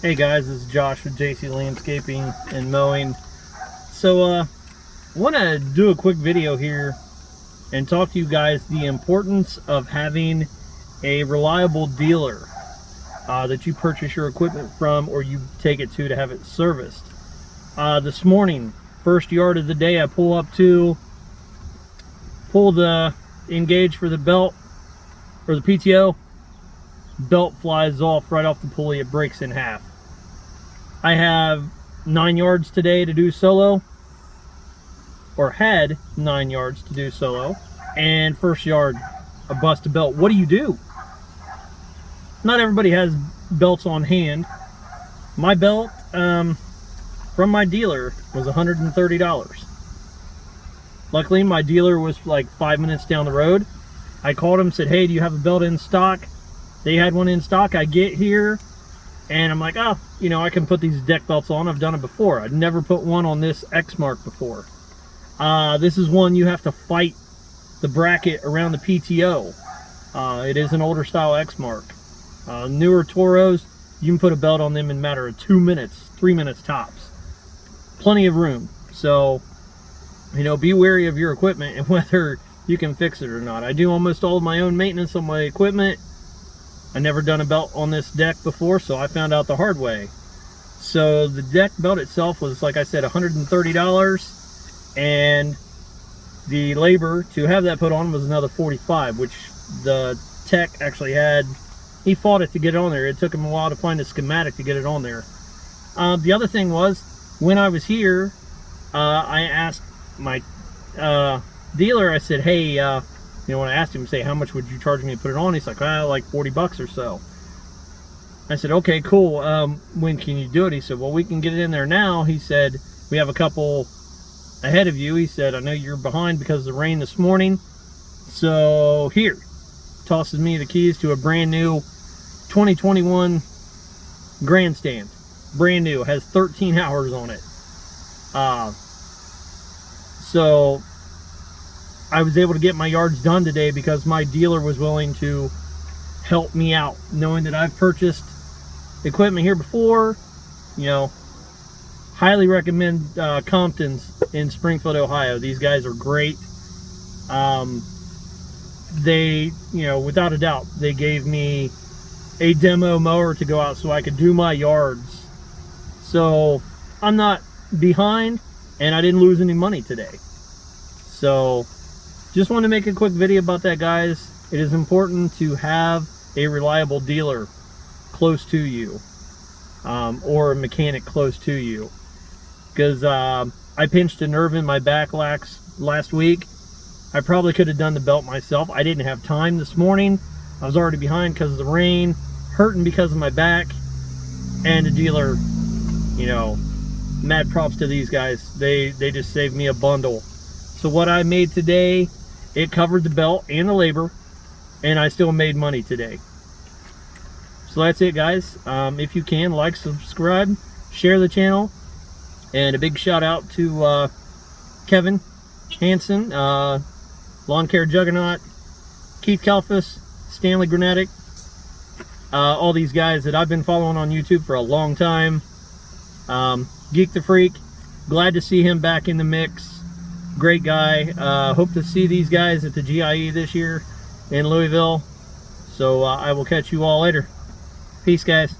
Hey guys, this is Josh with JC Landscaping and Mowing. So I want to do a quick video here and talk to you guys the importance of having a reliable dealer that you purchase your equipment from or you take it to have it serviced. This morning, first yard of the day, I pull the engage for the belt or the PTO. Belt flies off right off the pulley. It breaks in half. I have 9 yards today to do solo, or had 9 yards to do solo, and first yard, I bust a belt. What do you do? Not everybody has belts on hand. My belt from my dealer was $130. Luckily, my dealer was like 5 minutes down the road. I called him, said, hey, do you have a belt in stock? They had one in stock. I get here and I'm like, oh, you know, I can put these deck belts on. I've done it before. I'd never put one on this Exmark before. This is one you have to fight the bracket around the PTO. It is an older style Exmark. Newer Toros, you can put a belt on them in a matter of 2 minutes, 3 minutes tops. Plenty of room. So, you know, be wary of your equipment and whether you can fix it or not. I do almost all of my own maintenance on my equipment. I never done a belt on this deck before, so I found out the hard way. So the deck belt itself was, like I said, $130, and the labor to have that put on was another $45, which the tech actually had. He fought it to get it on there. It took him a while to find a schematic to get it on there. The other thing was, when I was here, I asked my dealer, I said, hey, you know, when I asked him, say, how much would you charge me to put it on? He's like, like 40 bucks or so. I said, okay, cool. When can you do it? He said, well, we can get it in there now. He said, we have a couple ahead of you. He said, I know you're behind because of the rain this morning. So here, tosses me the keys to a brand new 2021 Grandstand. Brand new, has 13 hours on it. So I was able to get my yards done today because my dealer was willing to help me out, knowing that I've purchased equipment here before. You know, highly recommend Compton's in Springfield, Ohio. These guys are great. They, you know, without a doubt, they gave me a demo mower to go out so I could do my yards. So I'm not behind, and I didn't lose any money today. So just want to make a quick video about that, guys. It is important to have a reliable dealer close to you, or a mechanic close to you, because I pinched a nerve in my back last week. I probably could have done the belt myself. I didn't have time this morning. I was already behind because of the rain, hurting because of my back, and the dealer, you know, mad props to these guys. They just saved me a bundle. So what I made today, it covered the belt and the labor, and I still made money today. So that's it, guys. If you can, like, subscribe, share the channel, and a big shout out to Kevin Hansen, Lawn Care Juggernaut, Keith Kalfas, Stanley Granatic, all these guys that I've been following on YouTube for a long time. Geek the Freak, glad to see him back in the mix. Great guy. Hope to see these guys at the GIE this year in Louisville. So I will catch you all later. Peace, guys.